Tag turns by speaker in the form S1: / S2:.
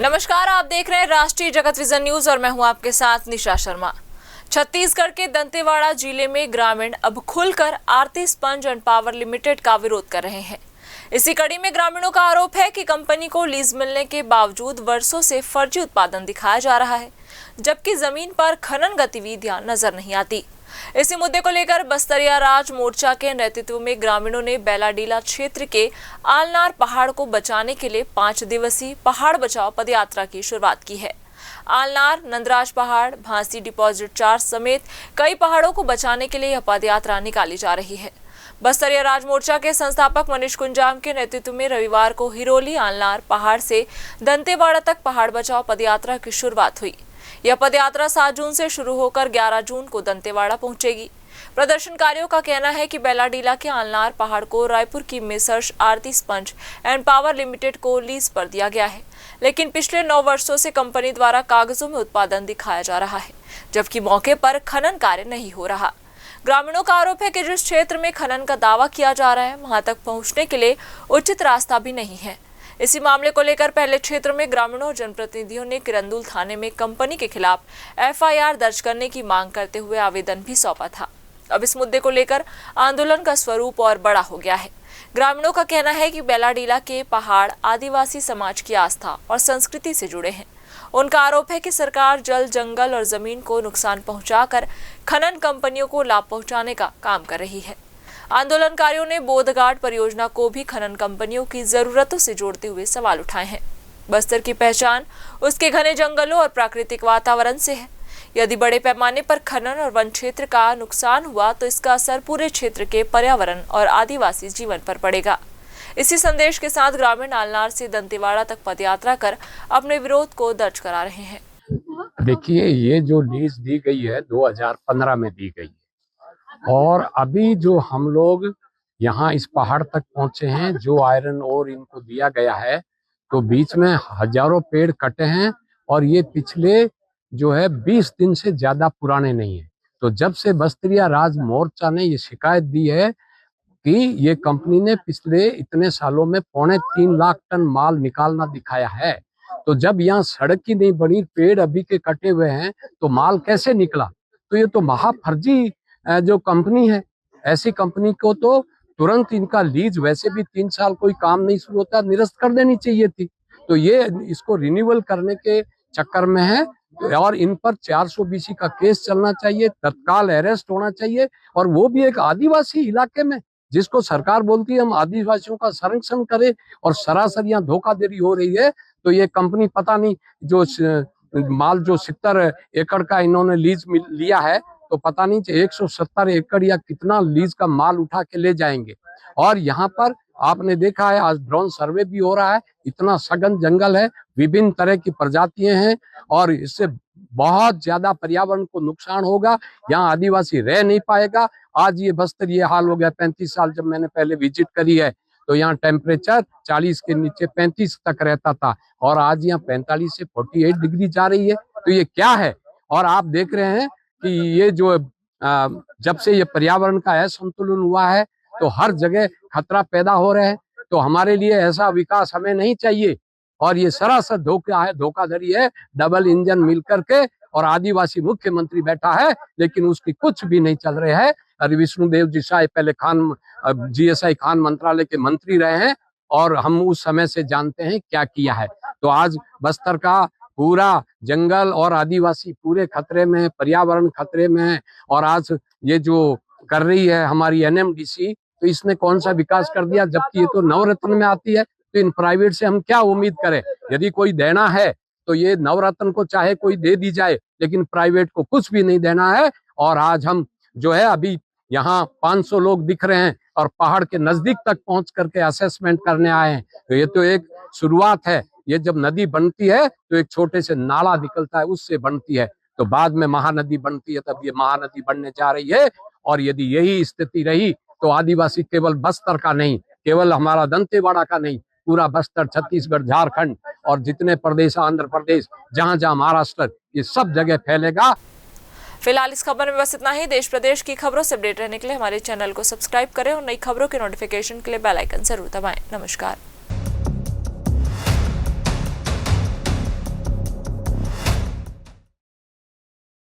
S1: नमस्कार, आप देख रहे हैं राष्ट्रीय जगत विजन न्यूज और मैं हूं आपके साथ निशा शर्मा। छत्तीसगढ़ के दंतेवाड़ा जिले में ग्रामीण अब खुलकर आरती स्पंज एंड पावर लिमिटेड का विरोध कर रहे हैं। इसी कड़ी में ग्रामीणों का आरोप है कि कंपनी को लीज मिलने के बावजूद वर्षों से फर्जी उत्पादन दिखाया जा रहा है, जबकि जमीन पर खनन गतिविधियां नजर नहीं आती। इसी मुद्दे को लेकर बस्तरिया राज मोर्चा के नेतृत्व में ग्रामीणों ने बेलाडीला क्षेत्र के आलनार पहाड़ को बचाने के लिए 5 दिवसीय पहाड़ बचाओ पदयात्रा की शुरुआत की है। आलनार, नंदराज पहाड़, भांसी डिपॉजिट 4 समेत कई पहाड़ों को बचाने के लिए यह पदयात्रा निकाली जा रही है। बस्तरिया राज मोर्चा के संस्थापक मनीष कुंजाम के नेतृत्व में रविवार को हिरोली आलनार पहाड़ से दंतेवाड़ा तक पहाड़ बचाओ पदयात्रा की शुरुआत हुई। यह पदयात्रा 7 जून से शुरू होकर 11 जून को दंतेवाड़ा पहुंचेगी। प्रदर्शनकारियों का कहना है कि बेलाडीला के आलनार पहाड़ को रायपुर की messrs Aarti sponge and power limited को लीज पर दिया गया है, लेकिन पिछले 9 वर्षों से कंपनी द्वारा कागजों में उत्पादन दिखाया जा रहा है, जबकि मौके पर खनन कार्य नहीं हो रहा। ग्रामीणों का आरोप है कि जिस क्षेत्र में खनन का दावा किया जा रहा है, वहां तक पहुंचने के लिए उचित रास्ता भी नहीं है। इसी मामले को लेकर पहले क्षेत्र में ग्रामीणों और जनप्रतिनिधियों ने किरंदुल थाने में कंपनी के खिलाफ एफआईआर दर्ज करने की मांग करते हुए आवेदन भी सौंपा था। अब इस मुद्दे को लेकर आंदोलन का स्वरूप और बड़ा हो गया है। ग्रामीणों का कहना है कि बेलाडीला के पहाड़ आदिवासी समाज की आस्था और संस्कृति से जुड़े हैं। उनका आरोप है कि सरकार जल, जंगल और जमीन को नुकसान पहुंचाकर खनन कंपनियों को लाभ पहुंचाने का काम कर रही है। आंदोलनकारियों ने बोधघाट परियोजना को भी खनन कंपनियों की जरूरतों से जोड़ते हुए सवाल उठाए हैं। बस्तर की पहचान उसके घने जंगलों और प्राकृतिक वातावरण से है। यदि बड़े पैमाने पर खनन और वन क्षेत्र का नुकसान हुआ तो इसका असर पूरे क्षेत्र के पर्यावरण और आदिवासी जीवन पर पड़ेगा। इसी संदेश के साथ ग्रामीण आलनार से दंतेवाड़ा तक पदयात्रा कर अपने विरोध को दर्ज करा रहे हैं।
S2: देखिए, ये जो लीज दी गई है 2015 में दी गई है और अभी जो हम लोग यहाँ इस पहाड़ तक पहुंचे हैं, जो आयरन ओर इनको दिया गया है, तो बीच में हजारों पेड़ कटे हैं और ये पिछले जो है 20 दिन से ज्यादा पुराने नहीं है। तो जब से बस्तरिया राज मोर्चा ने ये शिकायत दी है कि ये कंपनी ने पिछले इतने सालों में 3.25 लाख टन माल निकालना दिखाया है, तो जब यहाँ सड़क ही नहीं बनी, पेड़ अभी के कटे हुए हैं, तो माल कैसे निकला? तो ये तो महाफर्जी जो कंपनी है। ऐसी कंपनी को तो तुरंत इनका लीज, वैसे भी 3 साल कोई काम नहीं शुरू होता, निरस्त कर देनी चाहिए थी। तो ये इसको रिन्यूअल करने के चक्कर में है और इन पर 420 का केस चलना चाहिए, तत्काल अरेस्ट होना चाहिए, और वो भी एक आदिवासी इलाके में, जिसको सरकार बोलती है हम आदिवासियों का संरक्षण करें, और सरासर यहाँ धोखाधड़ी हो रही है। तो ये कंपनी पता नहीं जो माल जो 70 एकड़ का इन्होंने लीज लिया है, तो पता नहीं 170 एकड़ या कितना लीज का माल उठा के ले जाएंगे। और यहाँ पर आपने देखा है, आज ड्रोन सर्वे भी हो रहा है, इतना सघन जंगल है, विभिन्न तरह की प्रजातियां हैं और इससे बहुत ज्यादा पर्यावरण को नुकसान होगा। यहाँ आदिवासी रह नहीं पाएगा। आज ये बस्तर ये हाल हो गया। 35 साल जब मैंने पहले विजिट करी है तो यहाँ टेम्परेचर 40 के नीचे 35 तक रहता था और आज यहाँ 45 से 48 डिग्री जा रही है। तो ये क्या है? और आप देख रहे हैं कि ये जो जब से ये पर्यावरण का असंतुलन हुआ है तो हर जगह खतरा पैदा हो रहे हैं। तो हमारे लिए ऐसा विकास हमें नहीं चाहिए और ये सरासर धोखा है, धोखाधड़ी है। डबल इंजन मिल करके और आदिवासी मुख्यमंत्री बैठा है, लेकिन उसकी कुछ भी नहीं चल रहे है। अरे विष्णुदेव जी शाह पहले जीएसआई खान मंत्रालय के मंत्री रहे हैं और हम उस समय से जानते हैं क्या किया है। तो आज बस्तर का पूरा जंगल और आदिवासी पूरे खतरे में है, पर्यावरण खतरे में है। और आज ये जो कर रही है हमारी एनएमडीसी, तो इसने कौन सा विकास कर दिया? जबकि ये तो नवरत्न में आती है। तो इन प्राइवेट से हम क्या उम्मीद करें? यदि कोई देना है तो ये नवरत्न को चाहे कोई दे दी जाए, लेकिन प्राइवेट को कुछ भी नहीं देना है। और आज हम जो है अभी यहाँ 500 लोग दिख रहे हैं और पहाड़ के नजदीक तक पहुंच करके असेसमेंट करने आए हैं। तो ये तो एक शुरुआत है। ये जब नदी बनती है तो एक छोटे से नाला निकलता है, उससे बनती है, तो बाद में महानदी बनती है, तब ये महानदी बनने जा रही है। और यदि यही स्थिति रही तो आदिवासी केवल बस्तर का नहीं, केवल हमारा दंतेवाड़ा का नहीं, पूरा बस्तर, छत्तीसगढ़, झारखंड और जितने प्रदेश, आंध्र प्रदेश, जहां जहां महाराष्ट्र, ये सब जगह फैलेगा।
S1: फिलहाल इस खबर में बस इतना ही। देश प्रदेश की खबरों से अपडेट रहने के लिए हमारे चैनल को सब्सक्राइब करें और नई खबरों के नोटिफिकेशन के लिए बेल आइकन जरूर दबाएं। नमस्कार।